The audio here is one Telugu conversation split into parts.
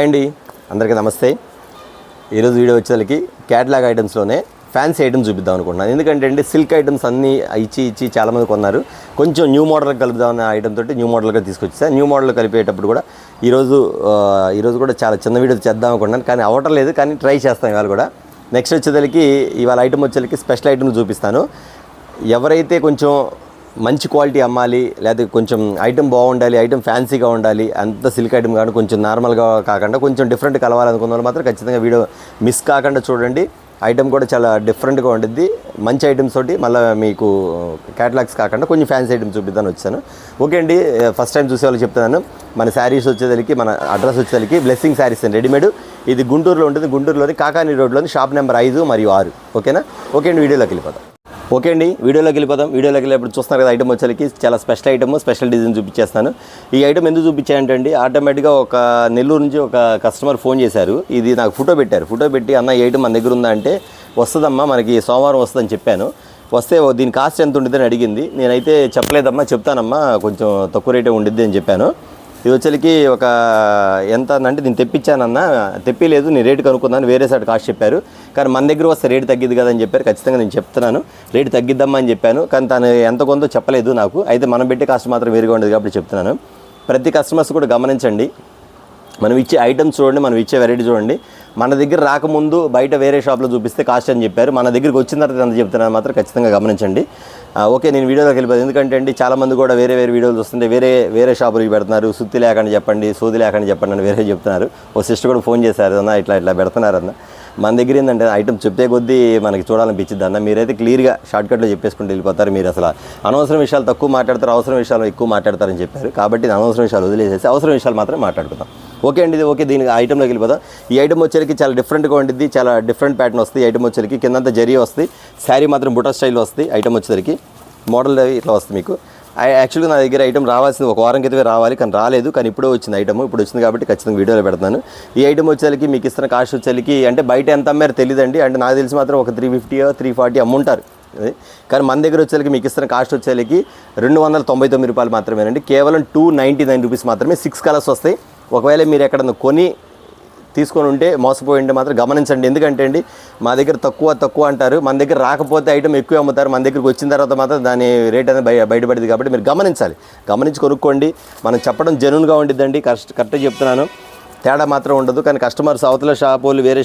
అండి అందరికీ నమస్తే. ఈరోజు వీడియో వచ్చేసరికి క్యాటలాగ్ ఐటమ్స్లోనే ఫ్యాన్సీ ఐటమ్స్ చూపిద్దాం అనుకుంటున్నాను. ఎందుకంటే అండి సిల్క్ ఐటమ్స్ అన్నీ ఇచ్చి చాలామంది కొన్నారు. కొంచెం న్యూ మోడల్ కలుపుదామన్న ఐటమ్ తోటి న్యూ మోడల్గా తీసుకొచ్చా. న్యూ మోడల్ కలిపేటప్పుడు కూడా ఈరోజు కూడా చాలా చిన్న వీడియో చేద్దాం అనుకుంటున్నాను, కానీ అవ్వటం లేదు. కానీ ట్రై చేస్తాను ఇవాళ కూడా. నెక్స్ట్ వచ్చేసరికి ఇవాళ ఐటమ్ వచ్చేసరికి స్పెషల్ ఐటమ్ చూపిస్తాను. ఎవరైతే కొంచెం మంచి క్వాలిటీ అమ్మాలి, లేదా కొంచెం ఐటమ్ బాగుండాలి, ఐటమ్ ఫ్యాన్సీగా ఉండాలి, అంత సిల్క్ ఐటమ్ కానీ కొంచెం నార్మల్గా కాకుండా కొంచెం డిఫరెంట్ కలవాలనుకున్న వాళ్ళు మాత్రం ఖచ్చితంగా వీడియో మిస్ కాకుండా చూడండి. ఐటమ్ కూడా చాలా డిఫరెంట్గా ఉంటుంది. మంచి ఐటమ్స్ తోటి మళ్ళీ మీకు క్యాటలాగ్స్ కాకుండా కొంచెం ఫ్యాన్సీ ఐటమ్స్ చూపిద్దాను వచ్చాను. ఓకే అండి, ఫస్ట్ టైం చూసే వాళ్ళు చెప్తున్నాను. మన శారీస్ వచ్చేసరికి మన అడ్రస్ వచ్చేసరికి బ్లెస్సింగ్ శారీస్ అండి, రెడీమేడ్. ఇది గుంటూరులో ఉంటుంది. గుంటూరులోని కాకాని రోడ్లోని షాప్ నెంబర్ 5 మరియు 6. ఓకేనా? ఓకే అండి, వీడియోలోకి వెళ్ళిపోతాం. ఓకే అండి, వీడియోలోకి వెళ్ళినప్పుడు చూస్తున్నారు కదా, ఐటమ్ వచ్చేసరికి చాలా స్పెషల్ ఐటమ్, స్పెషల్ డిజైన్ చూపించేస్తాను. ఈ ఐటమ్ ఎందుకు చూపించాయంటే ఆటోమేటిక్గా ఒక నెల్లూరు నుంచి ఒక కస్టమర్ ఫోన్ చేశారు. ఇది నాకు ఫోటో పెట్టి అన్న ఈ ఐటమ్ మన దగ్గర ఉందా అంటే, వస్తుందమ్మా మనకి సోమవారం వస్తుందని చెప్పాను. వస్తే దీని కాస్ట్ ఎంత ఉంటుందని అడిగింది. నేనైతే చెప్పలేదమ్మా, చెప్తానమ్మా కొంచెం తక్కువ రేటే ఉండిద్ది అని చెప్పాను. ఇది వచ్చేసరికి ఒక ఎంత అంటే నేను తెప్పించానన్నా, తెప్పిలేదు, నేను రేటు కనుక్కున్నాను, వేరే సైడ్ కాస్ట్ చెప్పారు. కానీ మన దగ్గర వస్తే రేటు తగ్గిద్ది కదా అని చెప్పారు. ఖచ్చితంగా నేను చెప్తున్నాను, రేటు తగ్గిద్దామా అని చెప్పాను. కానీ తను ఎంత కొందో చెప్పలేదు నాకు. అయితే మనం పెట్టే కాస్ట్ మాత్రం వేరుగా ఉండదు కాబట్టి చెప్తున్నాను. ప్రతి కస్టమర్స్ కూడా గమనించండి. మనం ఇచ్చే ఐటమ్స్ చూడండి, మనం ఇచ్చే వెరైటీ చూడండి. మన దగ్గర రాకముందు బయట వేరే షాప్లో చూపిస్తే కాస్ట్ అని చెప్పారు. మన దగ్గరికి వచ్చిన తర్వాత ఎంత చెప్తున్నాను మాత్రం ఖచ్చితంగా గమనించండి. ఓకే, నేను వీడియోలోకి వెళ్ళిపోతాను. ఎందుకంటే అండి చాలామంది కూడా వేరే వీడియోలు వస్తుంటే వేరే షాపులకి పెడుతున్నారు. సుత్తి లేకుండా చెప్పండి, సూది లేకుండా చెప్పండి అని వేరే చెప్తున్నారు. ఓ సిస్టర్ కూడా ఫోన్ చేశారు, అన్న ఇట్లా పెడుతున్నారు అన్న. మన దగ్గర ఏంటంటే ఐటమ్ చెప్తే కొద్దీ మనకి చూడాలనిపించింది అన్న. మీరైతే క్లియర్గా షార్ట్కట్లో చెప్పేసుకుంటూ వెళ్ళిపోతారు. మీరు అసలు అనవసరం విషయాలు తక్కువ మాట్లాడతారు, అవసరం విషయాలు ఎక్కువ మాట్లాడతారని చెప్పారు. కాబట్టి అనవసరం విషయాలు వదిలేసేసి అవసరం విషయాలు మాత్రం మాట్లాడుకుందాం. ఓకే అండి, ఓకే, దీనికి ఐటమ్లోకి వెళ్ళిపోతాం. ఈ ఐటమ్ వచ్చేసరికి చాలా డిఫరెంట్గా ఉంటుంది, చాలా డిఫరెంట్ ప్యాటర్న్ వస్తుంది. ఐటమ్ వచ్చేసరికి కిందంతా జరీ వస్తుంది, శారీ మాత్రం బుటా స్టైల్లో వస్తుంది. ఐటమ్ వచ్చేసరికి మోడల్ ఇట్లా వస్తుంది మీకు. యాక్చువల్గా నా దగ్గర ఐటమ్ రావాల్సింది ఒక వారం క్రితమే రావాలి, కానీ రాలేదు. కానీ ఇప్పుడే వచ్చింది ఐటమ్, ఇప్పుడు వచ్చింది కాబట్టి ఖచ్చితంగా వీడియోలో పెడతాను. ఈ ఐటమ్ వచ్చేసరికి మీకు ఇస్తున్న కాస్ట్ వచ్చేసరికి అంటే బయట ఎంత అమ్మారో తెలియదండి. అంటే నాకు తెలిసి మాత్రం ఒక 350 340 అమ్ముంటారు. కానీ మన దగ్గర వచ్చేసరికి మీకు ఇస్తున్న కాస్ట్ వచ్చేసరికి 299 రూపాయలు మాత్రమేనండి. కేవలం 299 రూపీస్ మాత్రమే. 6 కలర్స్ వస్తాయి. ఒకవేళ మీరు ఎక్కడన్నా కొని తీసుకొని ఉంటే మోసపోయి ఉంటే మాత్రం గమనించండి. ఎందుకంటే అండి మా దగ్గర తక్కువ అంటారు, మన దగ్గర రాకపోతే ఐటమ్ ఎక్కువ అమ్ముతారు. మన దగ్గరికి వచ్చిన తర్వాత మాత్రం దాని రేట్ అనేది బయటపడింది. కాబట్టి మీరు గమనించి కొనుక్కోండి. మనం చెప్పడం జెన్యూన్గా ఉండిద్దండి, కరెక్ట్గా చెప్తున్నాను, తేడా మాత్రం ఉండదు. కానీ కస్టమర్స్ అవతల షాపులు వేరే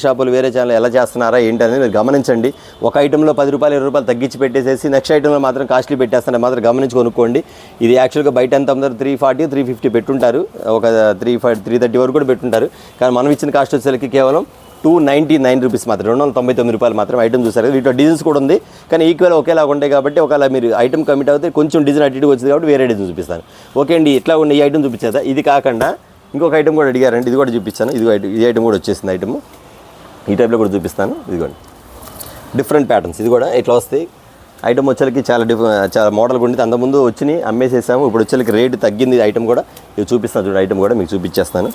ఛానల్ ఎలా చేస్తున్నారా ఏంటి అనేది మీరు గమనించండి. ఒక ఐటెంలో 10 రూపాయలు 20 రూపాయలు తగ్గించి పెట్టేసేసి నెక్స్ట్ ఐటెంలో మాత్రం కాస్ట్లీ పెట్టేస్తారని మాత్రం గమనించి కొనుక్కోండి. ఇది యాక్చువల్గా బయట ఎంత అమ్ముతారు, 340 350 పెట్టుంటారు, ఒక 330 వరకు కూడా పెట్టుంటారు. కానీ మనం ఇచ్చిన కాస్ట్ వచ్చేసరికి కేవలం 299 రూపీస్ మాత్రం, 299 రూపాయలు మాత్రం. ఐటమ్ చూసారు కదా, వీటిలో డిజైన్స్ కూడా ఉంది, కానీ ఈక్వల్ ఒకేలాగా ఉంటాయి. కాబట్టి ఒకవేళ మీరు ఐటమ్ కమిట్ అవుతే కొంచెం డిజైన్ అటు వచ్చింది కాబట్టి వేరే డిజైన్ చూపిస్తాను. ఓకే అండి, ఇట్లా ఉన్న ఈ ఐటమ్ చూపించేదా. ఇది కాకుండా ఇంకొక ఐటమ్ కూడా అడిగారండి, ఇది కూడా చూపిస్తాను. ఈ ఐటమ్ కూడా వచ్చేసింది. ఐటమ్ ఈ టైప్లో కూడా చూపిస్తాను. ఇదిగోండి డిఫరెంట్ ప్యాటర్న్స్, ఇది కూడా ఇట్లా వస్తాయి. ఐటమ్ వచ్చేసరికి చాలా మోడల్గా ఉండేది. అంతకుముందు వచ్చి అమ్మేసేసాము, ఇప్పుడు వచ్చేసరికి రేటు తగ్గింది. ఐటమ్ కూడా ఇవి చూపిస్తాను చూడండి. ఐటమ్ కూడా మీకు చూపించేస్తాను.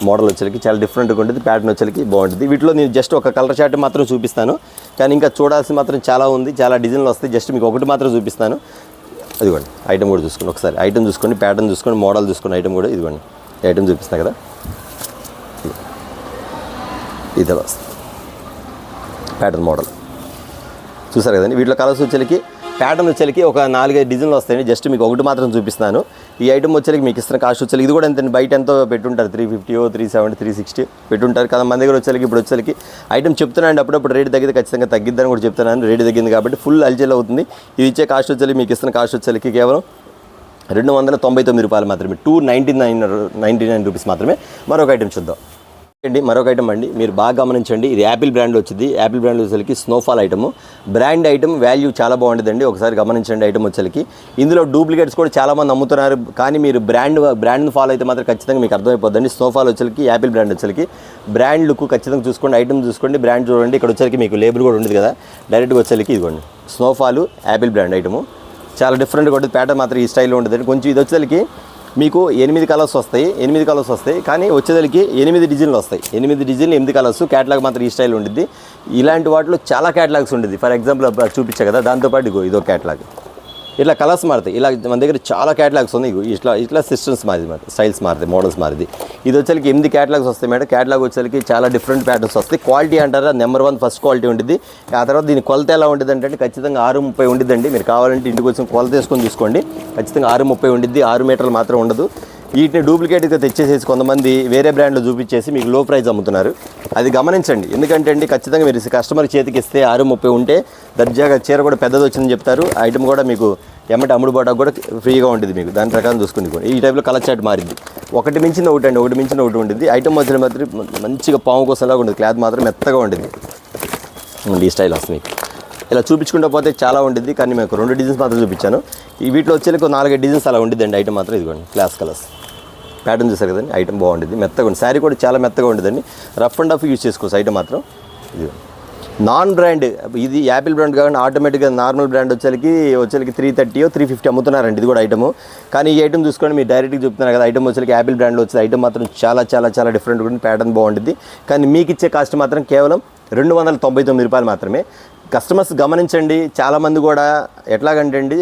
మోడల్ వచ్చేసరికి చాలా డిఫరెంట్గా ఉంటుంది, ప్యాటర్న్ వచ్చేసరికి బాగుంటుంది. వీటిలో నేను జస్ట్ ఒక కలర్ చార్ట్ మాత్రం చూపిస్తాను, కానీ ఇంకా చూడాల్సి మాత్రం చాలా ఉంది, చాలా డిజైన్లు వస్తాయి. జస్ట్ మీకు ఒకటి మాత్రం చూపిస్తాను. ఇదిగోండి ఐటమ్ కూడా చూసుకోండి ఒకసారి. ఐటమ్ చూసుకోండి, ప్యాటర్న్ చూసుకోండి, మోడల్ చూసుకోండి. ఐటమ్ కూడా ఇదిగోండి ఐటమ్ చూపిస్తున్నా కదా, ఇదే వస్తుంది ప్యాటర్న్ మోడల్ చూసారు కదండి. వీటిలో కలర్స్ వచ్చేసరికి ప్యాటర్న్ వచ్చేసరికి ఒక 4-5 డిజైన్లు వస్తాయండి. జస్ట్ మీకు ఒకటి మాత్రం చూపిస్తున్నాను. ఈ ఐటమ్ వచ్చేసరికి మీకు ఇస్తున్న కాస్ట్ వచ్చేసరికి ఇది కూడా ఎంత బయట ఎంతో పెట్టుంటారు, 350 370 360 పెట్టుంటారు కదా. మన దగ్గర వచ్చేసరికి ఇప్పుడు వచ్చేసరికి ఐటమ్ చెప్తున్నాను, అప్పుడప్పుడు రేటు తగ్గితే ఖచ్చితంగా తగ్గిద్దని కూడా చెప్తున్నాను. రేటు తగ్గింది కాబట్టి ఫుల్ అల్జల్ అవుతుంది. ఇది ఇచ్చే కాస్ట్ వచ్చేసరికి మీకు ఇస్తున్న కాస్ట్ వచ్చేసరికి కేవలం 299 రూపాయలు మాత్రమే, 299 రూపీస్ మాత్రమే. మరొక ఐటమ్ చూద్దాం అండి. మరొక ఐటమ్ అండి, మీరు బాగా గమనించండి. ఇది యాపిల్ బ్రాండ్లో వచ్చింది. యాపిల్ బ్రాండ్లో వచ్చేసరికి snowfall item, brand item, value చాలా బాగుంటుందండి. ఒకసారి గమనించండి. ఐటమ్ వచ్చేసరికి ఇందులో డూప్లికేట్స్ కూడా చాలామంది అమ్ముతున్నారు, కానీ మీరు బ్రాండ్ని ఫాలో అయితే మాత్రం ఖచ్చితంగా మీకు అర్థమైపోద్దండి. స్నోఫాల్ వచ్చేసరికి యాపిల్ బ్రాండ్ వచ్చేసరికి బ్రాండ్ లుక్ ఖచ్చితంగా చూసుకోండి. ఐటమ్ చూసుకోండి, బ్రాండ్ చూడండి. ఇక్కడ వచ్చేసరికి మీకు లేబుల్ కూడా ఉండదు కదా, డైరెక్ట్గా వచ్చేసరికి ఇదిగోండి స్నోఫాల్ యాపిల్ బ్రాండ్ ఐటము. చాలా డిఫరెంట్గా ఉంటుంది, ప్యాటర్న్ మాత్రం ఈ స్టైల్లో ఉంటుంది. కొంచెం ఇది వచ్చేసరికి మీకు 8 కలర్స్ వస్తాయి, కానీ వచ్చేసరికి 8 డిజైన్లు వస్తాయి. 8 డిజైన్లు 8 కలర్స్. క్యాటలాగ్ మాత్రం ఈ స్టైల్ ఉంటుంది. ఇలాంటి వాటిలో చాలా క్యాటలాగ్స్ ఉంటుంది. ఫర్ ఎగ్జాంపుల్ చూపించా కదా, దాంతోపాటు ఇదో క్యాటలాగ్, ఇట్లా కలర్స్ మారుతాయి. ఇలా మన దగ్గర చాలా క్యాటలాగ్స్ ఉన్నాయి. ఇట్లా సిస్టమ్స్ మారింది, స్టైల్స్ మారుతాయి, మోడల్స్ మారింది. ఇది వచ్చేసరికి 8 క్యాటలాగ్స్ వస్తాయి మేడం. క్యాటలాగ్ వచ్చేసరికి చాలా డిఫరెంట్ ప్యాటర్న్స్ వస్తాయి. క్వాలిటీ అంటారా నెంబర్ 1 ఫస్ట్ క్వాలిటీ ఉంటుంది. ఆ తర్వాత దీని కొలత ఎలా ఉంటుంది అంటే ఖచ్చితంగా 6:30 ఉండిద్దండి. మీరు కావాలంటే ఇంటికి వచ్చి కొలత తీసుకొని తీసుకోండి. ఖచ్చితంగా 6:30 ఉండిద్ది, 6 మీటర్లు మాత్రం ఉండదు. వీటిని డూప్లికేట్గా తెచ్చేసేసి కొంతమంది వేరే బ్రాండ్లో చూపించేసి మీకు లో ప్రైస్ అమ్ముతున్నారు. అది గమనించండి. ఎందుకంటే అండి ఖచ్చితంగా మీరు కస్టమర్ చేతికి ఇస్తే 6:30 ఉంటే దర్జాగా చీర కూడా పెద్దది వచ్చిందని చెప్తారు. ఐటమ్ కూడా మీకు ఎమ్మటి అమ్ముడుబాటుకు కూడా ఫ్రీగా ఉంటుంది. మీకు దాని ప్రకారం చూసుకుని ఈ టైప్లో కలర్ చాట్ మారింది. ఒకటి మించిన ఒకటి అండి, ఒకటి మించిన ఒకటి ఉంటుంది. ఐటమ్ మధ్యలో మాత్రం మంచిగా పాము కోసంలాగా ఉంటుంది. క్లాత్ మాత్రం మెత్తగా ఉంటుంది. ఈ స్టైల్ వస్తుంది మీకు. ఇలా చూపించుకుంటూ పోతే చాలా ఉంటుంది, కానీ మీకు 2 డిజైన్స్ మాత్రం చూపించాను. ఈ వీటిలో వచ్చేకి 4-5 డిజైన్స్ అలా ఉండిద్దండి. ఐటమ్ మాత్రం ఇదిగోండి, క్లాస్ కలర్స్ ప్యాటర్న్ చూసారు కదండి. ఐటమ్ బాగుంటుంది, మెత్తగా ఉంది. శారీ కూడా చాలా మెత్తగా ఉంటుందండి. రఫ్ అండ్ రఫ్ యూజ్ చేసుకోవచ్చు. ఐటమ్ మాత్రం ఇది నాన్ బ్రాండ్, ఇది యాపిల్ బ్రాండ్ కాకుండా ఆటోమేటిక్గా నార్మల్ బ్రాండ్ వచ్చేకి 330 350 అమ్ముతున్నారండి. ఇది కూడా ఐటమ్. కానీ ఈ ఐటమ్ చూసుకోండి, మీరు డైరెక్ట్గా చెప్తున్నారు కదా. ఐటమ్ వచ్చేకి యాపిల్ బ్రాండ్లో వచ్చే ఐటమ్ మాత్రం చాలా చాలా చాలా డిఫరెంట్గా ఉంటుంది. ప్యాటర్న్ బాగుంటుంది. కానీ మీకు ఇచ్చే కాస్ట్ మాత్రం కేవలం 299 రూపాయలు మాత్రమే. కస్టమర్స్ గమనించండి. చాలామంది కూడా ఎట్లాగంటే అండి,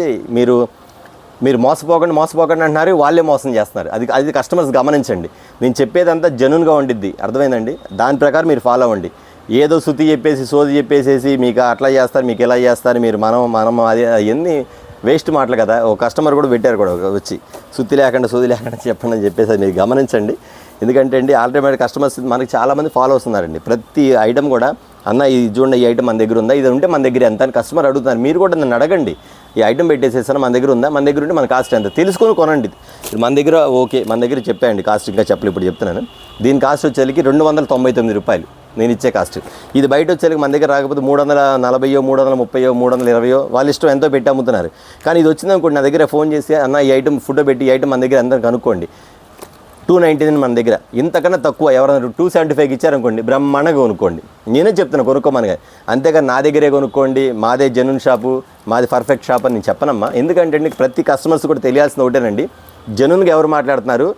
మీరు మోసపోకండి అంటున్నారు, వాళ్ళే మోసం చేస్తున్నారు. అది కస్టమర్స్ గమనించండి. నేను చెప్పేదంతా జెన్యూన్గా ఉండిద్ది, అర్థమైందండి. దాని ప్రకారం మీరు ఫాలో అవ్వండి. ఏదో శృతి చెప్పేసి సోది చెప్పేసేసి మీకు అట్లా చేస్తారు, మీకు ఇలా చేస్తారు, మీరు మనం అది అవన్నీ వేస్ట్ మాటలు కదా. ఒక కస్టమర్ కూడా పెట్టారు కూడా వచ్చి, శృతి లేకుండా సోది లేకుండా చెప్పండి అని చెప్పేసి మీరు గమనించండి. ఎందుకంటే అండి ఆల్టర్నేట్ కస్టమర్స్ మనకి చాలామంది ఫాలో అవుతున్నారండి. ప్రతి ఐటమ్ కూడా అన్న ఇది చూడండి, ఈ ఐటమ్ మన దగ్గర ఉందా, ఇది ఉంటే మన దగ్గర ఎంత అని కస్టమర్ అడుగుతున్నారు. మీరు కూడా నన్ను అడగండి, ఈ ఐటమ్ పెట్టేసేసాను మన దగ్గర ఉందా, మన దగ్గర ఉంటే మన కాస్ట్ ఎంత తెలుసుకొని కొనండి. మన దగ్గర ఓకే, మన దగ్గర చెప్పాయండి కాస్ట్, ఇంకా చెప్పలేదు, ఇప్పుడు చెప్తున్నాను. దీని కాస్ట్ వచ్చేసరికి 299 రూపాయలు నేను ఇచ్చే కాస్ట్. ఇది బయట వచ్చేసరికి మన దగ్గర రాకపోతే 340, 330, 320 వాళ్ళ ఇష్టం ఎంతో పెట్టి అమ్ముతున్నారు. కానీ ఇది వచ్చిందనుకోండి, నా దగ్గర ఫోన్ చేసి అన్న ఈ ఐటమ్ ఫోటో పెట్టి ఈ ఐటమ్ మన దగ్గర ఎంత కనుక్కోండి. 299 మన దగ్గర. ఇంతకన్నా తక్కువ ఎవరైనా 275 ఇచ్చారనుకోండి, బ్రహ్మాండంగా కొనుక్కోండి. నేనే చెప్తాను కొనుక్కోమని. అంతేగాని నా దగ్గరే కొనుక్కోండి, మాదే జెన్యూన్ షాపు, మాది పర్ఫెక్ట్ షాప్ అని నేను చెప్పనమ్మా. ఎందుకంటే ప్రతి కస్టమర్స్ కూడా తెలియాల్సిన ఒకటేనండి, జెన్యూన్గా ఎవరు మాట్లాడుతున్నారు,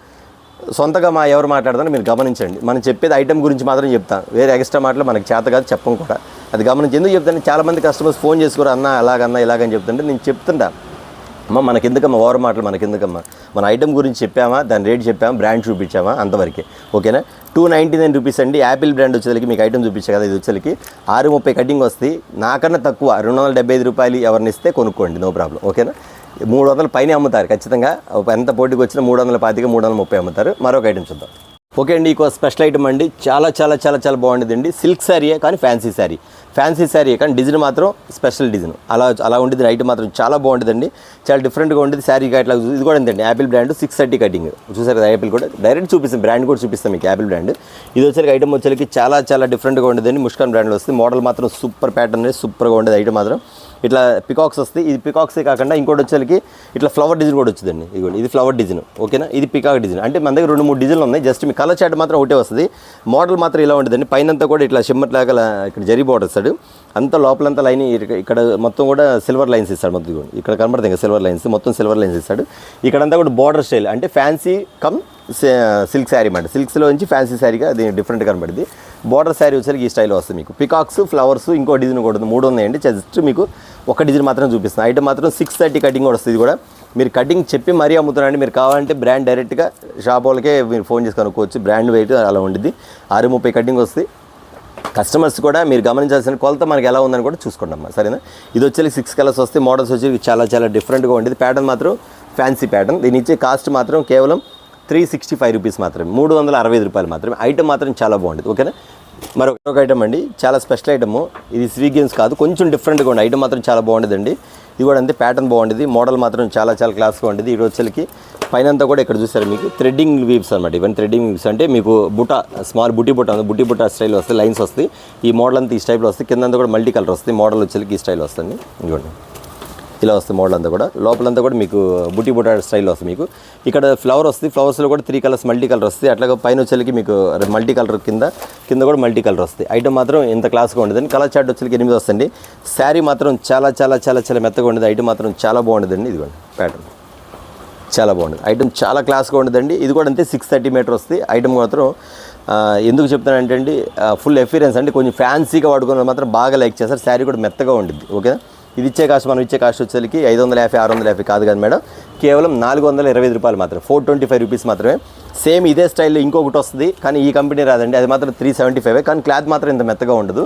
సొంతగా ఎవరు మాట్లాడుతున్నారు మీరు గమనించండి. మనం చెప్పేది ఐటమ్ గురించి మాత్రం చెప్తాను, వేరే ఎక్స్ట్రా మాటలు మనకి చేత కాదు, చెప్పం కూడా. అది గమనించి ఎందుకు చెప్తాను, చాలామంది కస్టమర్స్ ఫోన్ చేసుకోరు, అన్న అలాగన్నా ఇలాగని చెప్తుంటే నేను చెప్తుంటా, అమ్మ మనకెందుకమ్మా ఓవర్ మాటలు, మనకెందుకమ్మా, మన ఐటమ్ గురించి చెప్పామా, దాని రేట్ చెప్పామా, బ్రాండ్ చూపించామా, అంతవరకే. ఓకేనా. 299 రూపీస్ అండి. యాపిల్ బ్రాండ్ వచ్చేసరికి మీకు ఐటమ్ చూపించే కదా, ఇది వచ్చేసరికి 6:30 కటింగ్ వస్తుంది. నాకన్నా తక్కువ 275 రూపాయలు ఎవరిని ఇస్తే కొనుక్కోండి, నో ప్రాబ్లం. ఓకేనా. 300 పైన అమ్ముతారు ఖచ్చితంగా. ఎంత పోటీకి వచ్చినా 325, 330 అమ్ముతారు. మరొక ఐటమ్ చూద్దాం. ఓకే అండి, ఇంకో స్పెషల్ ఐటమ్ అండి. చాలా చాలా చాలా చాలా బాగుంటుందండి. సిల్క్ శారీయే కానీ ఫ్యాన్సీ శారీ కానీ డిజైన్ మాత్రం స్పెషల్ డిజైన్ అలా ఉంటుంది. ఐటమ్ మాత్రం చాలా బాగుంటుందండి, చాలా డిఫరెంట్గా ఉంటుంది. శారీ అట్లా ఇది కూడా ఏంటండి యాపిల్ బ్రాండ్ 630 కటింగ్ చూసారు కదా. యాపిల్ కూడా డైరెక్ట్ చూపిస్తాం, బ్రాండ్ కూడా చూపిస్తాం మీకు యాపిల్ బ్రాండ్. ఇది వచ్చేసరికి ఐటమ్ వచ్చేసరికి చాలా చాలా డిఫరెంట్గా ఉంటుందండి. ముష్కాన్ బ్రాండ్లో వస్తుంది. మోడల్ మాత్రం సూపర్ ప్యాటర్న్, సూపర్గా ఉండేది ఐటమ్ మాత్రం. ఇట్లా పికాక్స్ వస్తాయి. ఇది పికాక్సే కాకుండా ఇంకోటి వచ్చేసరికి ఇట్లా ఫ్లవర్ డిజైన్ కూడా వచ్చిందండి. ఇదిగోండి, ఇది ఫ్లవర్ డిజైన్. ఓకేనా. ఇది పికాక్ డిజైన్. అంటే మన దగ్గర 2-3 డిజైన్లు ఉన్నాయి. జస్ట్ మీ కలర్ చార్ట్ మాత్రం ఒకటే వస్తుంది. మోడల్ మాత్రం ఇలా ఉంటుందండి. పైనంతా కూడా ఇట్లా షిమ్మర్ లాగా ఇక్కడ జరీ బోర్డర్ ఇస్తాడు. అంతా లోపలంతా లైన్ ఇక్కడ మొత్తం కూడా సిల్వర్ లైన్స్ ఇస్తాడు. మొత్తం ఇక్కడ కనబడుతుంది కదా సిల్వర్ లైన్స్, మొత్తం సిల్వర్ లైన్స్ ఇస్తాడు. ఇక్కడంతా కూడా బోర్డర్ స్టైల్, అంటే ఫ్యాన్సీ కమ్ సిల్క్ శారీ అన్నమాట. సిల్క్స్లో నుంచి ఫ్యాన్సీ శారీగా అది డిఫరెంట్ కనబడింది. బోర్డర్ శారీ వచ్చేసరికి ఈ స్టైల్ వస్తుంది మీకు. పికాక్స్, ఫ్లవర్స్, ఇంకో డిజైన్ కూడా ఉంది. 3 ఉన్నాయండి. జస్ట్ మీకు ఒక డిజైన్ మాత్రం చూపిస్తాను. ఐటమ్ మాత్రం 630 కటింగ్ కూడా వస్తుంది. కూడా మీరు కటింగ్ చెప్పి మరీ అమ్ముతున్నారండి. మీరు కావాలంటే బ్రాండ్ డైరెక్ట్గా షాప్ వాళ్ళకే మీరు ఫోన్ చేసి కనుక్కోవచ్చు. బ్రాండ్ వెయిట్ అలా ఉంటుంది. 630 కటింగ్ వస్తుంది. కస్టమర్స్ కూడా మీరు గమనించాల్సిన కొలత మనకి ఎలా ఉందని కూడా చూసుకోండి, సరేనా. ఇది వచ్చేసి 6 కలర్స్ వస్తాయి. మోడల్స్ వచ్చి చాలా చాలా డిఫరెంట్గా ఉంటుంది. ప్యాటర్న్ మాత్రం ఫ్యాన్సీ ప్యాటర్న్. దీని ఇచ్చే కాస్ట్ మాత్రం కేవలం 365 రూపీస్ మాత్రమే, 365 రూపాయలు మాత్రమే. ఐటమ్ మాత్రం చాలా బాగుంటుంది. ఓకేనా. మరొక ఐటమ్ అండి, చాలా స్పెషల్ ఐటమ్. ఇది స్వీగన్స్ కాదు, కొంచెం డిఫరెంట్గా ఉంది. ఐటమ్ మాత్రం చాలా బాగుంటుందండి. ఇది కూడా అంతే, ప్యాటర్న్ బాగుంటుంది. మోడల్ మాత్రం చాలా చాలా క్లాస్గా ఉంటుంది. ఈ రోజులకి పైనంతా కూడా ఇక్కడ చూసారు మీకు థ్రెడ్డింగ్ వీవ్స్ అనమాట. ఇవన్నీ థ్రెడ్డింగ్ వీవ్స్ అంటే మీకు బుట్ట, స్మాల్ బుట్టి బుట్ట స్టైల్ వస్తాయి, లైన్స్ వస్తాయి. ఈ మోడల్ అంతా ఈ స్టైల్లో వస్తాయి. కిందంతా కూడా మల్టీ కలర్ వస్తాయి. మోడల్ వచ్చేసరికి ఈ స్టైల్ వస్తుంది. ఇవ్వండి, ఇలా వస్తుంది మోడల్ అంతా కూడా. లోపలంతా కూడా మీకు బుట్ట స్టైల్లో వస్తుంది. మీకు ఇక్కడ ఫ్లవర్ వస్తుంది. ఫ్లవర్స్లో కూడా 3 కలర్స్ మల్టీ కలర్ వస్తాయి. అట్లాగే పైన వచ్చేసరికి మీకు మల్టీ కలర్ కింద కూడా మల్టీ కలర్ వస్తాయి. ఐటమ్ మాత్రం ఇంత క్లాస్గా ఉండదండి. కలర్ చార్ట్ వచ్చేసరికి 8 వస్తుంది. శారీ మాత్రం చాలా చాలా చాలా చాలా మెత్తగా ఉండదు. ఐటమ్ మాత్రం చాలా బాగుంటుందండి. ఇదిగోండి ప్యాటర్న్ చాలా బాగుంటుంది. ఐటమ్ చాలా క్లాస్గా ఉండదండి. ఇది కూడా అంతే 630 మీటర్ వస్తుంది. ఐటమ్ మాత్రం ఎందుకు చెప్తానంటే అండి, ఫుల్ ఎఫీరియన్స్ అంటే కొంచెం ఫ్యాన్సీగా వాడుకున్న మాత్రం బాగా లైక్ చేస్తారు. శారీ కూడా మెత్తగా ఉంటుంది. ఓకేనా. ఇది ఇచ్చే కాస్ట్ మనం ఇచ్చే కాస్ట్ వచ్చేసరికి 550 650 కాదు కదా మేడం, కేవలం 425 రూపాయలు మాత్రం, 425 రూపీస్ మాత్రమే. సేమ్ ఇదే స్టైల్లో ఇంకొకటి వస్తుంది కానీ ఈ కంపెనీ రాదండి, అది మాత్రం 375, కానీ క్లాత్ మాత్రం ఇంత మెత్తగా ఉండదు,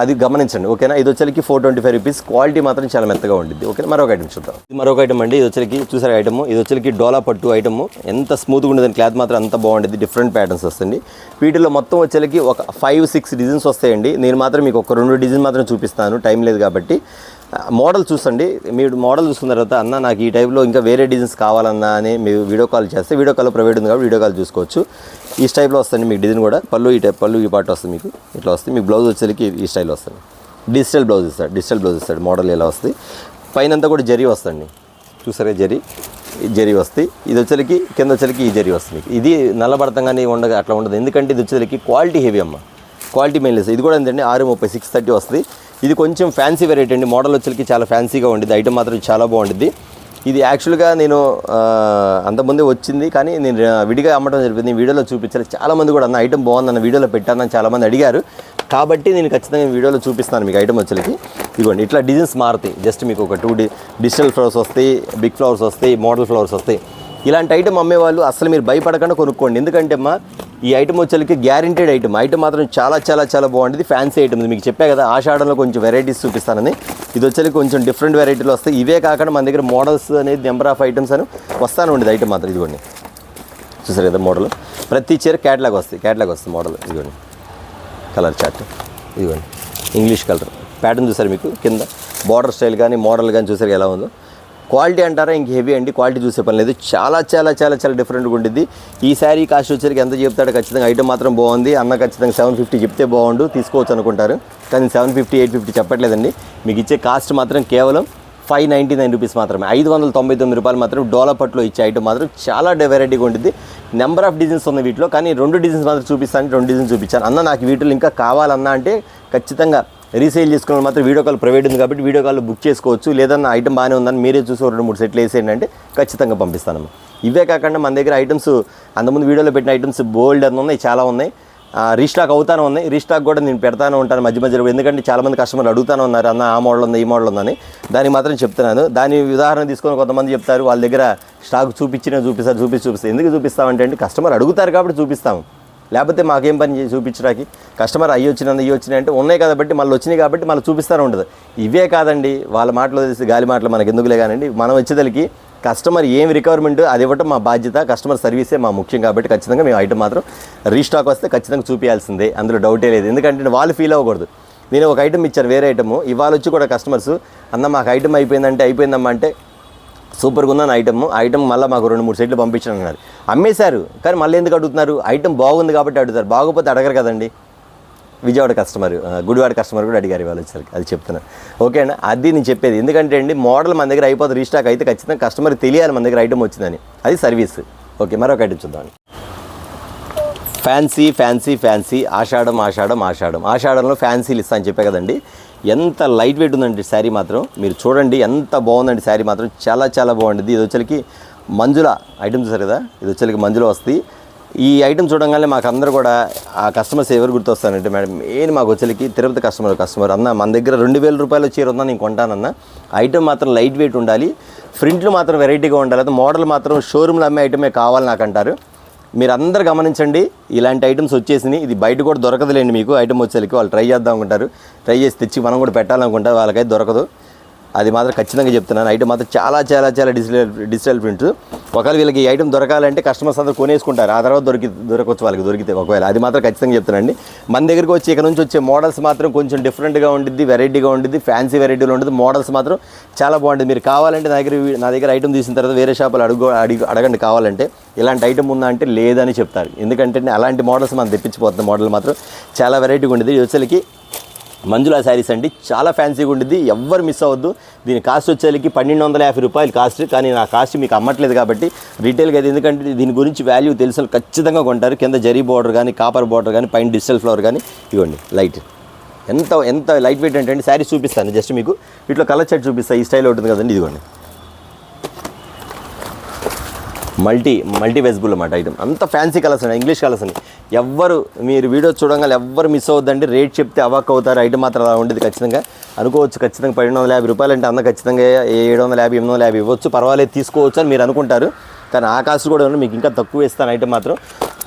అది గమనించండి ఓకేనా. ఇది వచ్చరికి 425 రూపీస్, క్వాలిటీ మాత్రం చాలా మెత్తగా ఉంటుంది ఓకేనా. మరొక ఐటమ్ చూద్దాం. ఇది మరొక ఐటమ్ అండి, ఇది వచ్చరికి చూసారు ఐటమ్, ఇది వచ్చరికి డోలా పట్టు ఐటమ్, ఎంత స్మూత్గా ఉండదు, క్లాత్ మాత్రం అంత బాగుంటుంది, డిఫరెంట్ ప్యాటర్న్స్ వస్తుంది. వీటిలో మొత్తం వచ్చరికి ఒక 5-6 డిజైన్స్ వస్తాయండి. నేను మాత్రం మీకు ఒక 2 డిజైన్ మాత్రం చూపిస్తాను, టైం లేదు కాబట్టి. మోడల్ చూసండి, మీరు మోడల్ చూసుకున్న తర్వాత అన్న నాకు ఈ టైప్లో ఇంకా వేరే డిజైన్స్ కావాలన్నా అని మీరు వీడియో కాల్ చేస్తే, వీడియో కాల్ ప్రైవేట్ ఉంది కాబట్టి వీడియో కాల్ చూసుకోవచ్చు. ఈ స్టైల్లో వస్తుంది మీకు డిజైన్ కూడా, పళ్ళు ఈ టైప్, పళ్ళు ఈ పార్ట్ వస్తుంది మీకు ఇట్లా వస్తుంది. మీకు బ్లౌజ్ వచ్చేసరికి ఈ స్టైల్లో వస్తుంది, డిజిటల్ బ్లౌజ్ ఇస్తాడు, మోడల్ ఇలా వస్తుంది. పైనంతా కూడా జరీ వస్తుంది, చూసారా జరీ వస్తాయి. ఇది వచ్చేసరికి కింద వచ్చేసరికి ఈ జరీ వస్తుంది. ఇది నల్లబడతంగానే ఉండగా అట్లా ఉండదు, ఎందుకంటే ఇది వచ్చేసరికి క్వాలిటీ హెవీ అమ్మ, క్వాలిటీ మెయిన్లెస్. ఇది కూడా ఏంటంటే 630 630 వస్తుంది. ఇది కొంచెం ఫ్యాన్సీ వెరైటీ అండి, మోడల్ వచ్చేసరికి చాలా ఫ్యాన్సీగా ఉండిద్ది, ఐటమ్ మాత్రం చాలా బాగుంటుంది. ఇది యాక్చువల్గా నేను అంతకుముందే వచ్చింది కానీ నేను విడిగా అమ్మడం జరిగింది, వీడియోలో చూపించాలి. చాలామంది కూడా అన్న ఐటమ్ బాగుందన్న వీడియోలో పెట్టానని చాలామంది అడిగారు, కాబట్టి నేను ఖచ్చితంగా వీడియోలో చూపిస్తాను మీకు ఐటమ్ వచ్చేసరికి. ఇదిగోండి ఇట్లా డిజైన్స్ మారుతాయి, జస్ట్ మీకు ఒక 2 డిజిటల్ ఫ్లవర్స్ వస్తాయి, బిగ్ ఫ్లవర్స్ వస్తాయి, మోడల్ ఫ్లవర్స్ వస్తాయి. ఇలాంటి ఐటమ్ అమ్మేవాళ్ళు అసలు మీరు భయపడకుండా కొనుక్కోండి, ఎందుకంటే అమ్మా ఈ ఐటమ్ వచ్చేసరికి గ్యారెంటెడ్ ఐటమ్, ఐటమ్ మాత్రం చాలా చాలా చాలా బాగుంటుంది, ఫ్యాన్సీ ఐటమ్. మీకు చెప్పా కదా ఆషాఢంలో కొంచెం వెరైటీస్ చూపిస్తానని, ఇది వచ్చేసరికి కొంచెం డిఫరెంట్ వెరైటీలు వస్తాయి. ఇవే కాకుండా మన దగ్గర మోడల్స్ అనేది నెంబర్ ఆఫ్ ఐటమ్స్ అని వస్తానే ఉండేది ఐటమ్ మాత్రం. ఇదిగోండి చూసారు కదా మోడల్, ప్రతి చీర క్యాటలాగ్ వస్తుంది మోడల్. ఇదిగోండి కలర్ చార్ట్, ఇదిగోండి ఇంగ్లీష్ కలర్ ప్యాటర్న్ చూసారు, మీకు కింద బార్డర్ స్టైల్ కానీ మోడల్ కానీ చూసారు ఎలా ఉందో. క్వాలిటీ అంటారా ఇంక హెవీ అండి, క్వాలిటీ చూసే పని లేదు, చాలా చాలా చాలా చాలా డిఫరెంట్గా ఉంటుంది. ఈ శారీ కాస్ట్ వచ్చేసరికి ఎంత చెప్తాడో ఖచ్చితంగా ఐటమ్ మాత్రం బాగుంది అన్న, ఖచ్చితంగా 750 చెప్తే బాగుండు తీసుకోవచ్చు అనుకుంటారు, కానీ 750 850 చెప్పట్లేదండి. మీకు ఇచ్చే కాస్ట్ మాత్రం కేవలం 599 రూపీస్ మాత్రమే, 599 రూపాయలు మాత్రం డోలా పట్టులో ఇచ్చే ఐటమ్ మాత్రం చాలా వెరైటీగా ఉంటుంది. నెంబర్ ఆఫ్ డిజైన్స్ ఉన్నాయి వీటిలో, కానీ 2 డిజైన్స్ మాత్రం చూపిస్తాను, 2 డిజైన్స్ చూపించాను అన్న. నాకు వీటిలో ఇంకా కావాలన్నా అంటే ఖచ్చితంగా రీసేల్ చేసుకున్న మాత్రం వీడియో కాల్ ప్రైవేట్ ఉంది కాబట్టి వీడియో కాల్ బుక్ చేసుకోవచ్చు, లేదన్నా ఐటమ్ బాగానే ఉందని మీరే చూసి 2-3 సెట్లు వేసేయండి అంటే ఖచ్చితంగా పంపిస్తాను. ఇవే కాకుండా మన దగ్గర ఐటమ్స్ అంతకుముందు వీడియోలో పెట్టిన ఐటమ్స్ బోల్డ్ అని ఉన్నాయి, చాలా ఉన్నాయి, రీస్టాక్ అవుతానే ఉన్నాయి. రీస్టాక్ కూడా నేను పెడతానే ఉంటాను మధ్య మధ్యలో, ఎందుకంటే చాలామంది కస్టమర్లు అడుగుతానే ఉన్నారు అన్న ఆ మోడల్ ఉంది ఈ మోడల్ ఉందని, దానికి మాత్రం చెప్తున్నాను. దాని ఉదాహరణ తీసుకొని కొంతమంది చెప్తారు వాళ్ళ దగ్గర స్టాక్ చూపిస్తారు. ఎందుకు చూపిస్తామంటే అండి కస్టమర్ అడుగుతారు కాబట్టి చూపిస్తాము, లేకపోతే మాకేం పని చూపించడానికి. కస్టమర్ అయ్యి వచ్చినాయి అంటే ఉన్నాయి కాబట్టి మళ్ళీ వచ్చినాయి కాబట్టి మళ్ళీ చూపిస్తూనే ఉంటుంది. ఇవే కాదండి వాళ్ళ మాటలు తెలిసి గాలి మాటలు మనకు ఎందుకులే కానండి, మనం వచ్చేదలికి కస్టమర్ ఏం రిక్వైర్మెంట్ అది ఇవ్వటం మా బాధ్యత, కస్టమర్ సర్వీసే మా ముఖ్యం కాబట్టి ఖచ్చితంగా మేము ఐటమ్ మాత్రం రీస్టాక్ వస్తే ఖచ్చితంగా చూపించాల్సిందే, అందులో డౌటే లేదు. ఎందుకంటే వాళ్ళు ఫీల్ అవ్వకూడదు, నేను ఒక ఐటమ్ ఇచ్చాను వేరే ఐటమ్, ఇవాళ వచ్చి కూడా కస్టమర్స్ అన్న మాకు ఐటమ్ అయిపోయిందమ్మా అంటే సూపర్గా ఉందని ఐటమ్ మళ్ళీ మాకు 2-3 సెట్లు పంపించాను అన్నారు. అమ్మేశారు కానీ మళ్ళీ ఎందుకు అడుగుతున్నారు, ఐటమ్ బాగుంది కాబట్టి అడుగుతారు, బాగోపోతే అడగరు కదండి. విజయవాడ కస్టమర్, గుడివాడ కస్టమర్ కూడా అడిగారు వాళ్ళు వచ్చేసరికి, అది చెప్తున్నాను ఓకేనా. అది నేను చెప్పేది, ఎందుకంటే అండి మోడల్ మన దగ్గర అయిపోతే రీస్టాక్ అయితే ఖచ్చితంగా కస్టమర్కి తెలియాలి మన దగ్గర ఐటమ్ వచ్చిందని, అది సర్వీస్. ఓకే మరొక ఐటమ్ చూద్దాం. ఫ్యాన్సీ ఆషాఢంలో ఫ్యాన్సీలు ఇస్తా అని చెప్పే కదండి. ఎంత లైట్ వెయిట్ ఉందండి శారీ మాత్రం, మీరు చూడండి ఎంత బాగుందండి శారీ మాత్రం, చాలా చాలా బాగుంటుంది. ఇది వచ్చరికి మంజుల ఐటమ్ చూసారు కదా, ఇది వచ్చరికి మంజుల వస్తుంది. ఈ ఐటమ్ చూడంగానే మాకు అందరూ కూడా ఆ కస్టమర్స్ ఎవరు గుర్తొస్తానంటే మేడం మెయిన్ మాకు వచ్చరికి తిరుపతి కస్టమర్ అన్న మన దగ్గర 2000 రూపాయలు చీర ఉందా నేను కొంటానన్న, ఐటమ్ మాత్రం లైట్ వెయిట్ ఉండాలి, ప్రింట్లు మాత్రం వెరైటీగా ఉండాలి, అది మోడల్ మాత్రం షోరూమ్లో అమ్మే ఐటమే కావాలి నాకు అంటారు. మీరు అందరు గమనించండి, ఇలాంటి ఐటమ్స్ వచ్చేసినాయి, ఇది బయట కూడా దొరకదులేండి మీకు. ఐటమ్ వచ్చేసరికి వాళ్ళు ట్రై చేద్దాం అనుకుంటారు, ట్రై చేసి తెచ్చి మనం కూడా పెట్టాలనుకుంటారు, వాళ్ళకైతే దొరకదు, అది మాత్రం ఖచ్చితంగా చెప్తున్నాను. ఐటమ్ మాత్రం చాలా చాలా చాలా డిజిటల్ ప్రింట్స్. ఒకవేళ వీళ్ళకి ఈ ఐటమ్ దొరకాలంటే కస్టమర్స్ అందరూ కొనేసుకుంటారు, ఆ తర్వాత దొరకవచ్చు వాళ్ళకి దొరికితే ఒకవేళ, అది మాత్రం ఖచ్చితంగా చెప్తానండి. మన దగ్గరికి వచ్చి ఇక్కడ నుంచి వచ్చే మోడల్స్ మాత్రం కొంచెం డిఫరెంట్గా ఉంటుంది, వెరైటీగా ఉంటుంది, ఫ్యాన్సీ వెరైటీలో ఉంటుంది, మోడల్స్ మాత్రం చాలా బాగుంటుంది. మీరు కావాలంటే నా దగ్గర ఐటమ్ తీసిన తర్వాత వేరే షాపులు అడగండి కావాలంటే ఇలాంటి ఐటమ్ ఉందా అంటే లేదని చెప్తారు, ఎందుకంటే అలాంటి మోడల్స్ మనం తెప్పించిపోతుంది. మోడల్ మాత్రం చాలా వెరైటీగా ఉంటుంది. వచ్చేసరికి మంజులా శారీస్ అండి, చాలా ఫ్యాన్సీగా ఉంటుంది, ఎవ్వరు మిస్ అవ్వద్దు. దీని కాస్ట్ వచ్చేసరికి 1250 రూపాయలు కాస్ట్, కానీ నా కాస్ట్ మీకు అమ్మట్లేదు కాబట్టి రీటైల్గా అయితే, ఎందుకంటే దీని గురించి వాల్యూ తెలిసిన ఖచ్చితంగా కొంటారు. కింద జరీ బార్డర్ కానీ కాపర్ బార్డర్ కానీ పైన డిజిటల్ ఫ్లవర్ కానీ ఇవ్వండి లైట్, ఎంత లైట్ వెయిట్ అంటే శారీ చూపిస్తాను జస్ట్ మీకు. వీటిలో కలర్ చార్ట్ చూపిస్తాను, ఈ స్టైల్ ఉంటుంది కదండి, ఇదిగోండి మల్టీ వెజిబుల్ అన్నమాట ఐటమ్, అంత ఫ్యాన్సీ కలర్స్ అండి, ఇంగ్లీష్ కలర్స్ అండి. ఎవ్వరు మీరు వీడియో చూడగానే ఎవ్వరు మిస్ అవుద్దండి. రేట్ చెప్తే అవాక్ అవుతారు. ఐటమ్ మాత్రం అలా ఉండేది ఖచ్చితంగా అనుకోవచ్చు. ఖచ్చితంగా 1250 రూపాయలు అంటే అన్న ఖచ్చితంగా 750 850 ఇవ్వచ్చు, పర్వాలేదు తీసుకోవచ్చు అని మీరు అనుకుంటారు. కానీ ఆ కాస్ట్ కూడా మీకు ఇంకా తక్కువ ఇస్తాను ఐటమ్ మాత్రం.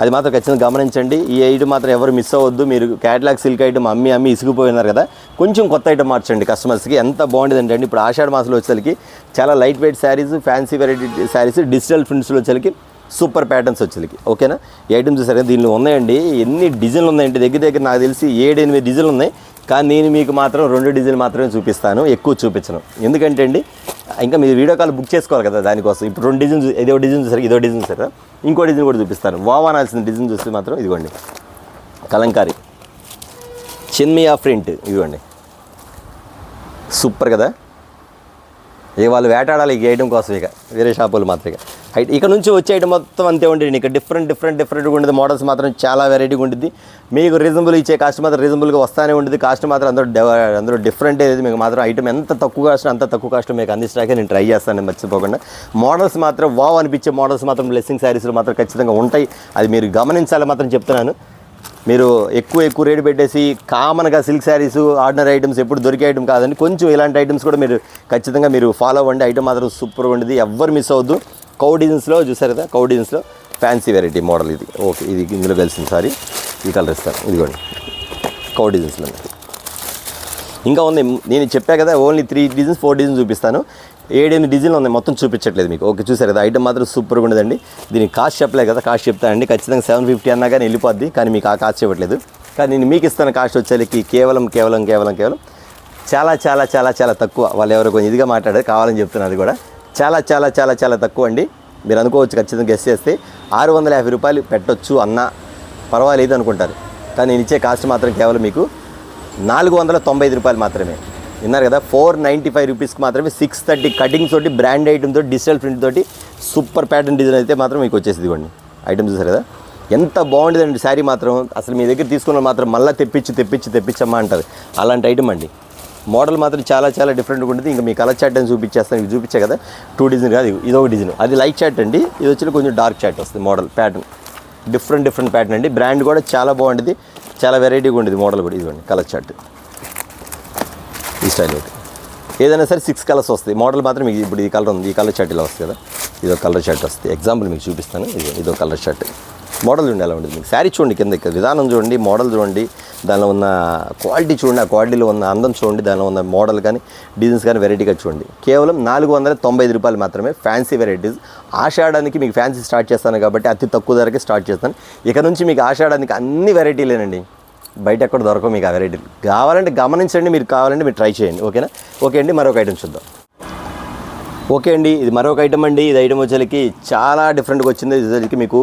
అది మాత్రం ఖచ్చితంగా గమనించండి. ఈ ఐటమ్ మాత్రం ఎవరు మిస్ అవ్వద్దు. మీరు క్యాటలాగ్ సిల్క్ ఐటమ్ అమ్మి ఇసిగిపోయినారు కదా, కొంచెం కొత్త ఐటమ్ మార్చండి కస్టమర్స్కి. ఎంత బాగుండేది అంటే ఇప్పుడు ఆషాఢ మాసంలో వచ్చేసరికి చాలా light weight sarees, fancy variety sarees, digital ప్రింట్స్లో వచ్చేసరికి సూపర్ ప్యాటర్న్స్ వచ్చేసరికి. ఓకేనా, ఈ ఐటమ్ చూసారు కదా, దీనిలో ఉన్నాయండి ఎన్ని డిజైన్లు ఉన్నాయంటే దగ్గర నాకు తెలిసి 7-8 డిజైన్లు ఉన్నాయి. కానీ నేను మీకు మాత్రం 2 డిజైన్లు మాత్రమే చూపిస్తాను, ఎక్కువ చూపించను. ఎందుకంటే అండి ఇంకా మీరు వీడియో కాల్ బుక్ చేసుకోవాలి కదా, దానికోసం. ఇప్పుడు 2 డిజైన్, ఇదో డిజైన్ చూసారు, ఇదో డిజైన్ చూసారా, ఇంకో డిజైన్ కూడా చూపిస్తాను. వావానాల్సిన డిజైన్ చూస్తే మాత్రం ఇదిగోండి కలంకారీ చిన్మియా ప్రింట్, ఇదిగోండి సూపర్ కదా. ఇక వాళ్ళు వేటాడాలి ఇక ఐటమ్ కోసం, ఇక వేరే షాపులు మాత్రం. ఇక ఇక్కడ నుంచి వచ్చే ఐటమ్ మొత్తం అంతే ఉంటుంది. ఇక డిఫరెంట్గా ఉండేది. మోడల్స్ మాత్రం చాలా వెరైటీగా ఉంటుంది. మీకు రీజనబుల్ ఇచ్చే కాస్ట్ మాత్రం రీజనబుల్గా వస్తూనే ఉంటుంది. కాస్ట్ మాత్రం అందరూ డిఫరెంట్ ఏది. మీకు మాత్రం ఐటమ్ ఎంత తక్కువ కాస్ట్ అంత తక్కువ కాస్ట్ మీకు అందించడానికి నేను ట్రై చేస్తాను మర్చిపోకుండా. మోడల్స్ మాత్రం వావ్ అనిపించే మోడల్స్ మాత్రం బ్లెస్సింగ్ శారీస్లో మాత్రం ఖచ్చితంగా ఉంటాయి. అది మీరు గమనించాలి మాత్రం చెప్తున్నాను. మీరు ఎక్కువ రేటు పెట్టేసి కామన్గా సిల్క్ శారీస్, ఆర్డినరీ ఐటమ్స్ ఎప్పుడు దొరికే ఐటమ్ కాదండి. కొంచెం ఇలాంటి ఐటమ్స్ కూడా మీరు ఖచ్చితంగా మీరు ఫాలో అవ్వండి. ఐటమ్ మాత్రం సూపర్గా ఉండేది, ఎవ్వరు మిస్ అవ్వద్దు. కౌ డిజైన్స్లో చూసారు కదా, కౌ డిజైన్స్లో ఫ్యాన్సీ వెరైటీ మోడల్ ఇది. ఓకే, ఇది ఇందులో కలిసింది సారీ, ఈ కలర్ ఇస్తాను. ఇదిగోండి కౌ డిజైన్స్లో ఇంకా ఉంది. నేను చెప్పా కదా ఓన్లీ 3 డిజైన్స్ 4 డిజైన్స్ చూపిస్తాను. 7-8 డిజైన్లు ఉన్నాయి, మొత్తం చూపించట్లేదు మీకు. ఓకే, చూసారు కదా, ఐటమ్ మాత్రం సూపర్గా ఉండదండి. దీనికి కాస్ట్ చెప్పలేదు కదా, కాస్ట్ చెప్తానండి. ఖచ్చితంగా 750 అన్నా కానీ వెళ్ళిపోద్ది, కానీ మీకు ఆ కాస్ట్ చెప్పట్లేదు. కానీ నేను మీకు ఇస్తాను కాస్ట్ వచ్చేసరికి కేవలం చాలా తక్కువ. వాళ్ళు ఎవరో కొంచెం ఇదిగా మాట్లాడారు, కావాలని చెప్తున్నారు. అది కూడా చాలా తక్కువ అండి. మీరు అనుకోవచ్చు ఖచ్చితంగా గెస్ చేస్తే 650 రూపాయలు పెట్టొచ్చు అన్న పర్వాలేదు అనుకుంటారు. కానీ నేను ఇచ్చే కాస్ట్ మాత్రం కేవలం మీకు 495 రూపాయలు మాత్రమే. విన్నారు కదా, 495 రూపీస్కి మాత్రమే 630 కటింగ్స్ తోటి, బ్రాండ్ ఐటమ్ తోటి, డిజిటల్ ప్రింట్ తోటి సూపర్ ప్యాటర్న్ డిజైన్ అయితే మాత్రం మీకు వచ్చేసింది. ఇవ్వండి ఐటమ్ చూసారు కదా, ఎంత బాగుంటుందండి శారీ మాత్రం. అసలు మీ దగ్గర తీసుకున్న మాత్రం మళ్ళీ తెప్పించమ్మా అంటారు. అలాంటి ఐటమ్ అండి. మోడల్ మాత్రం చాలా డిఫరెంట్గా ఉంటుంది. ఇంకా మీ కలర్ చాట్ అని చూపించేస్తాను. ఇవి చూపించే కదా 2 డిజైన్ కాదు, ఇదొక డిజైన్. అది లైట్ చాట్ అండి, ఇది వచ్చి కొంచెం డార్క్ చాట్ వస్తుంది. మోడల్ ప్యాటర్న్ డిఫరెంట్ ప్యాటర్న్ అండి. బ్రాండ్ కూడా చాలా బాగుంటుంది, చాలా వెరైటీగా ఉండేది మోడల్ కూడా. ఇదిగోండి కలర్ చాట్, ఈ స్టైల్ ఒకటి. ఏదైనా సరే 6 కలర్స్ వస్తాయి. మోడల్ మాత్రం మీకు ఇప్పుడు ఈ కలర్ ఉంది, ఈ కలర్ షర్ట్ ఇలా వస్తుంది కదా, ఇదో కలర్ షర్ట్ వస్తుంది. ఎగ్జాంపుల్ మీకు చూపిస్తాను. ఇదో కలర్ షర్ట్ మోడల్ చూడండి ఎలా ఉంటుంది. మీకు శారీ చూడండి, కింద విధానం చూడండి, మోడల్ చూడండి, దానిలో ఉన్న క్వాలిటీ చూడండి, ఆ క్వాలిటీలో ఉన్న అందం చూడండి, దానిలో ఉన్న మోడల్ కానీ డిజైన్స్ కానీ వెరైటీగా చూడండి. కేవలం 495 రూపాయలు మాత్రమే ఫ్యాన్సీ వెరైటీస్. ఆషాఢానికి మీకు ఫ్యాన్సీ స్టార్ట్ చేస్తాను కాబట్టి అతి తక్కువ ధరకే స్టార్ట్ చేస్తాను. ఇక నుంచి మీకు ఆషాఢానికి అన్ని వెరైటీలేనండి, బయట ఎక్కడ దొరకవు మీకు ఆ వెరైటీలు. కావాలంటే గమనించండి, మీరు కావాలంటే మీరు ట్రై చేయండి. ఓకేనా? ఓకే అండి, మరొక ఐటమ్ చూద్దాం. ఓకే అండి, ఇది మరొక ఐటమ్ అండి. ఇది ఐటమ్ వచ్చేసరికి చాలా డిఫరెంట్గా వచ్చింది. ఇది వచ్చేసరికి మీకు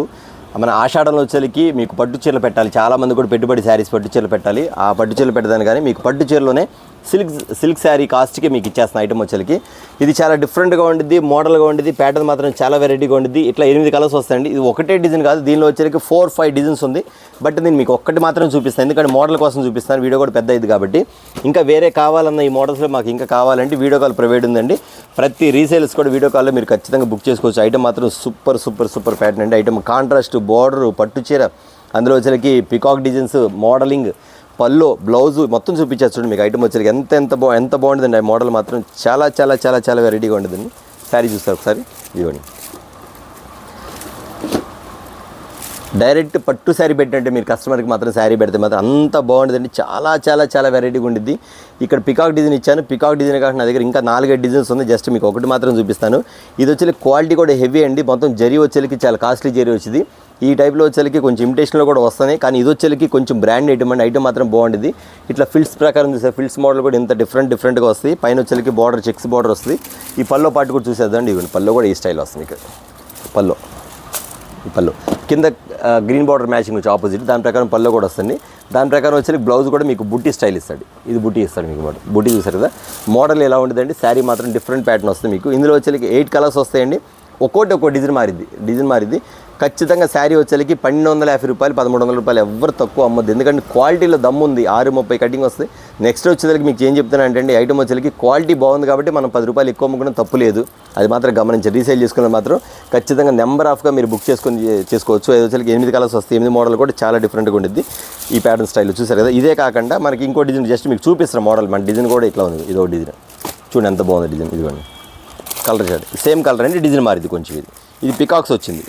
మన ఆషాఢంలో వచ్చేసరికి మీకు పట్టు చీరలు పెట్టాలి. చాలామంది కూడా పెట్టుబడి శారీస్ పట్టు చీరలు పెట్టాలి. ఆ పట్టు చీరలు పెట్టదాని కానీ మీకు పట్టు చీరలోనే సిల్క్ శారీ కాస్ట్కి మీకు ఇచ్చేస్తున్న ఐటమ్ వచ్చేసరికి ఇది చాలా డిఫరెంట్గా ఉండిద్ది, మోడల్గా ఉండిద్ది, ప్యాటర్న్ మాత్రం చాలా వెరైటీగా ఉండిద్ది. ఇట్లా 8 కలర్స్ వస్తాయండి. ఇది ఒకటే డిజైన్ కాదు, దీనిలో వచ్చేసరికి 4-5 డిజైన్స్ ఉంది. బట్ నేను మీకు ఒక్కటి మాత్రం చూపిస్తాను, ఎందుకంటే మోడల్ కోసం చూపిస్తాను. వీడియో కూడా పెద్ద ఇది కాబట్టి. ఇంకా వేరే కావాలన్న ఈ మోడల్స్లో మాకు ఇంకా కావాలంటే వీడియో కాల్ ప్రొవైడ్ ఉందండి. ప్రతి రీసేల్స్ కూడా వీడియో కాల్లో మీరు ఖచ్చితంగా బుక్ చేసుకోవచ్చు. ఐటమ్ మాత్రం సూపర్ ప్యాటర్న్ అండి. ఐటమ్ కాంట్రాస్ట్ బార్డర్ పట్టు చీర, అందులో వచ్చేసరికి పికాక్ డిజైన్స్, మోడలింగ్, పల్లో, బ్లౌజు మొత్తం చూపించేస్తుంది మీకు. ఐటమ్ వచ్చేసరికి ఎంత బాగుంటుందండి. ఆ మోడల్ మాత్రం చాలా వెరైటీగా ఉంటుందండి. శారీ చూస్తారు ఒకసారి, ఇవ్వండి. డైరెక్ట్ పట్టు శారీ పెట్టంటే మీరు కస్టమర్కి మాత్రం శారీ పెడితే మాత్రం అంత బాగుంటుందండి. చాలా వెరైటీగా ఉండిద్ది. ఇక్కడ పికాక్ డిజైన్ ఇచ్చాను. పికాక్ డిజైన్ కాకుండా నా దగ్గర ఇంకా 4-5 డిజైన్స్ ఉంది. జస్ట్ మీకు ఒకటి మాత్రం చూపిస్తాను. ఇది వచ్చేసి క్వాలిటీ కూడా హెవీ అండి. మొత్తం జరీ వచ్చేసరికి చాలా కాస్ట్లీ జరీ వచ్చింది. ఈ టైప్లో వచ్చేసరికి కొంచెం ఇమిటేషన్లో కూడా వస్తున్నాయి, కానీ ఇది వచ్చేసరికి కొంచెం బ్రాండ్ ఐటమ్ అండి. ఐటమ్ మాత్రం బాగుంటుంది. ఇట్లా ఫిల్స్ ప్రకారం చూస్తే ఫిల్స్ మోడల్ కూడా ఇంత డిఫరెంట్గా వస్తాయి. పైన వచ్చేసరికి బార్డర్ చెక్స్ బార్డర్ వస్తుంది. ఈ పల్లో పాటు కూడా చూసేద్దండి. ఇవ్వండి, పల్లో కూడా ఈ స్టైల్ వస్తుంది. ఇక్కడ పల్లో కింద గ్రీన్ బార్డర్ మ్యాచింగ్ వచ్చి ఆపోజిట్, దాని ప్రకారం పల్లో కూడా వస్తుంది. దాని ప్రకారం వచ్చి బ్లౌజ్ కూడా మీకు బుట్టి స్టైల్ ఇస్తాడు. ఇది బుట్టి ఇస్తాడు మీకు. బుట్టి చూసారు కదా, మోడల్ ఎలా ఉంటుందండి. శారీ మాత్రం డిఫరెంట్ ప్యాటర్న్ వస్తుంది మీకు. ఇందులో వచ్చేసరికి 8 కలర్స్ వస్తాయండి. ఒక్కో డిజైన్ మారిద్ది. ఖచ్చితంగా శారీ వచ్చేసరికి 1250 రూపాయలు 1300 రూపాయలు ఎవరు తక్కువ అమ్మద్దు. ఎందుకంటే క్వాలిటీలో దమ్ము ఉంది. 630 కటింగ్ వస్తుంది. నెక్స్ట్ వచ్చేసరికి మీకు ఏం చెప్తాను అంటే ఐటమ్ వచ్చేసరికి క్వాలిటీ బాగుంది కాబట్టి మనం 10 రూపాయలు ఎక్కువ అమ్ముకున్న తప్పు లేదు. అది మాత్రం గమనించి రీసేల్ చేసుకున్న మాత్రం ఖచ్చితంగా నెంబర్ ఆఫ్గా మీరు బుక్ చేసుకోవచ్చు. అది వచ్చేసరికి 8 కలర్స్ వస్తాయి. 8 మోడల్ కూడా చాలా డిఫరెంట్గా ఉంటుంది ఈ ప్యాటర్న్ స్టైల్ చూసారు కదా. ఇదే కాకుండా మనకి ఇంకో డిజైన్ జస్ట్ మీకు చూపిస్తాను మోడల్. మన డిజైన్ కూడా ఇట్లా ఉంది. ఇదో డిజైన్ చూడండి ఎంత బాగుంది డిజైన్. ఇదిగోండి కలర్ షాడ్ సేమ్ కలర్ అండి. డిజైన్ మారింది కొంచెం. ఇది పికాక్స్ వచ్చింది.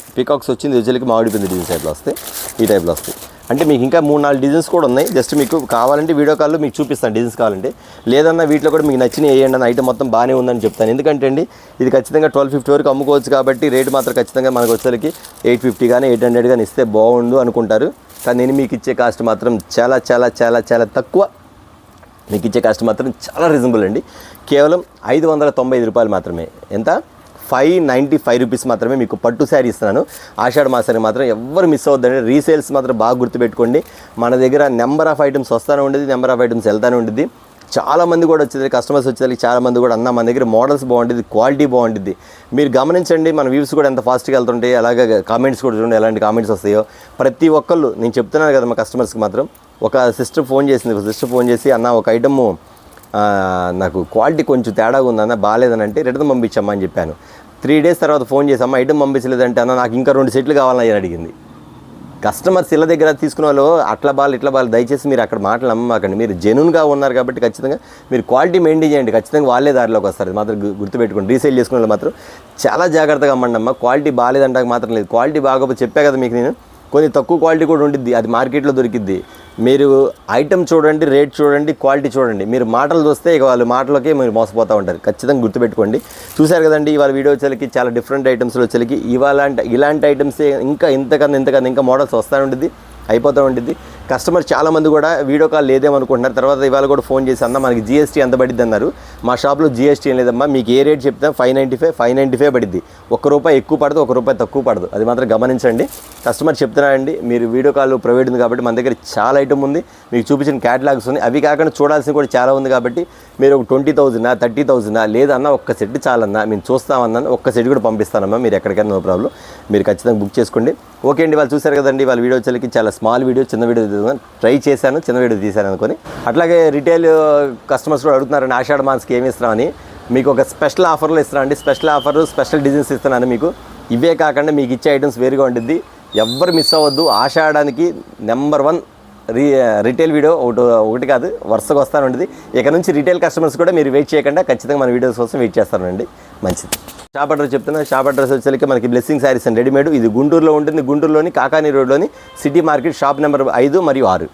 వచ్చేసరికి మామిడిపోయింది డిజైన్ టైప్లో వస్తాయి. ఈ టైప్లో వస్తాయి. అంటే మీకు ఇంకా 3-4 డిజైన్స్ కూడా ఉన్నాయి. జస్ట్ మీకు కావాలంటే వీడియో కాల్లో మీకు చూపిస్తాను డిజైన్స్ కావాలంటే. లేదన్నా వీటిలో కూడా మీకు నచ్చిన వేయండి అన్న ఐటమ్ మొత్తం బాగానే ఉందని చెప్తాను. ఎందుకంటే అండి ఇది ఖచ్చితంగా 1250 వరకు అమ్ముకోవచ్చు కాబట్టి రేటు మాత్రం ఖచ్చితంగా మనకు వచ్చేసరికి 850 కానీ 800 కానీ ఇస్తే బాగుండు అనుకుంటారు. కానీ నేను మీకు ఇచ్చే కాస్ట్ మాత్రం చాలా చాలా చాలా చాలా తక్కువ. మీకు ఇచ్చే కాస్ట్ మాత్రం చాలా రీజనబుల్ అండి. కేవలం 595 రూపాయలు మాత్రమే. ఎంత 595 రూపీస్ మాత్రమే మీకు పట్టు శారీ ఇస్తున్నాను. ఆషాఢ మాసానికి మాత్రం ఎవ్వరు మిస్ అవ్వద్దండి. రీసేల్స్ మాత్రం బాగా గుర్తుపెట్టుకోండి. మన దగ్గర నెంబర్ ఆఫ్ ఐటమ్స్ వస్తూనే ఉండేది, నెంబర్ ఆఫ్ ఐటమ్స్ వెళ్తూనే ఉంటుంది. చాలామంది కూడా వచ్చేది కస్టమర్స్ వచ్చేసరికి చాలామంది కూడా అన్న మన దగ్గర మోడల్స్ బాగుంటుంది, క్వాలిటీ బాగుంటుంది. మీరు గమనించండి మన వ్యూస్ కూడా ఎంత ఫాస్ట్గా వెళ్తుంటాయి. అలాగే కామెంట్స్ కూడా చూడండి ఎలాంటి కామెంట్స్ వస్తాయో. ప్రతి ఒక్కళ్ళు నేను చెప్తున్నాను కదా మా కస్టమర్స్కి మాత్రం. ఒక సిస్టర్ ఫోన్ చేసి అన్న ఒక ఐటమ్ నాకు క్వాలిటీ కొంచెం తేడాగా ఉందన్న బాగాలేదని అంటే రిటర్న్ పంపించమ్మా అని చెప్పాను. 3 డేస్ తర్వాత ఫోన్ చేసి అమ్మ ఐటమ్ పంపించలేదంటే అన్న నాకు ఇంకా 2 సెట్లు కావాలని అడిగింది. కస్టమర్స్ ఇళ్ళ దగ్గర తీసుకున్న వాళ్ళు అట్లా బాల్ ఇట్లా బాల్ దయచేసి మీరు అక్కడ మాటలు అమ్మకండి. మీరు జెన్యూన్గా ఉన్నారు కాబట్టి ఖచ్చితంగా మీరు క్వాలిటీ మెయింటైన్ చేయండి. ఖచ్చితంగా వాళ్ళే దారిలోకి వస్తారు. మాత్రం గుర్తుపెట్టుకోండి. రీసేల్ చేసుకునే వాళ్ళు మాత్రం చాలా జాగ్రత్తగా అమ్మండి అమ్మ. క్వాలిటీ బాగాలేదంటాక మాత్రం లేదు. క్వాలిటీ బాగోకపోతే చెప్పా కదా మీకు నేను. కొన్ని తక్కువ క్వాలిటీ కూడా ఉంటుంది. అది మార్కెట్లో దొరికిద్ది. మీరు ఐటమ్ చూడండి, రేట్ చూడండి, క్వాలిటీ చూడండి. మీరు మాటలు చూస్తే ఇక వాళ్ళ మాటలకే మీరు మోసపోతూ ఉంటారు. ఖచ్చితంగా గుర్తుపెట్టుకోండి. చూశారు కదండి ఇవాళ వీడియో వచ్చేసరికి చాలా డిఫరెంట్ ఐటమ్స్లో వచ్చేసరికి ఇలాంటి ఐటమ్సే ఇంకా ఇంతకన్నా మోడల్స్ వస్తూ ఉంటుంది, అయిపోతూ ఉంటుంది. కస్టమర్ చాలామంది కూడా వీడియో కాల్ లేదేమనుకుంటున్నారు. తర్వాత ఇవాళ కూడా ఫోన్ చేసి అన్న మనకి GST ఎంత పడిద్ది అన్నారు. మా షాప్లో GST ఏం లేదమ్మా. మీకు ఏ రేట్ చెప్తే 595 పడిద్ది. ₹1 ఎక్కువ పడదు, ₹1 తక్కువ పడదు. అది మాత్రం గమనించండి. కస్టమర్ చెప్తున్నారండి మీరు వీడియో కాల్ ప్రైవేట్ ఉంది కాబట్టి మన దగ్గర చాలా ఐటమ్ ఉంది. మీకు చూపించిన క్యాటలాగ్స్ ఉన్నాయి. అవి కాకుండా చూడాల్సింది కూడా చాలా ఉంది కాబట్టి మీరు ఒక 20,000 30,000 లేదన్నా ఒక్క సెట్ చాలన్నా మేము చూస్తామన్నా ఒక్క సెట్ కూడా పంపిస్తానమ్మా. మీరు ఎక్కడికైనా నో ప్రాబ్లం. మీరు ఖచ్చితంగా బుక్ చేసుకోండి. ఓకే అండి. వాళ్ళు చూశారు కదండి వాళ్ళ వీడియో వచ్చేసరికి చాలా స్మాల్ వీడియో, చిన్న వీడియో ట్రై చేశాను, చిన్న వీడియో తీశాను అనుకొని. అట్లాగే రిటైల్ కస్టమర్స్ కూడా అడుగుతున్నారండి ఆషాఢ మాసంకి ఏమి ఇస్తున్నామని. మీకు ఒక స్పెషల్ ఆఫర్లో ఇస్తున్నానండి. స్పెషల్ డిజైన్స్ ఇస్తున్నాను మీకు. ఇవే కాకుండా మీకు ఇచ్చే ఐటమ్స్ వేరుగా ఉంటుంది. ఎవ్వరు మిస్ అవ్వద్దు. ఆషాఢానికి నెంబర్ 1 రిటైల్ వీడియో ఒకటి కాదు వరుసగా వస్తూ ఉంటుంది. ఇక నుంచి రిటైల్ కస్టమర్స్ కూడా మీరు వెయిట్ చేయకుండా ఖచ్చితంగా మన వీడియోస్ కోసం వెయిట్ చేస్తారండి. మంచిది. షాప్ అడ్రస్ చెప్తున్నా. షాప్ అడ్రస్ వచ్చేసరికి మనకి బ్లెస్సింగ్ శారీస్ అండ్ రెడీమేడ్. ఇది గుంటూరులో ఉంటుంది. గుంటూరులోని కాకాని రోడ్లోని సిటీ మార్కెట్ షాప్ నెంబర్ 5 మరియు 6.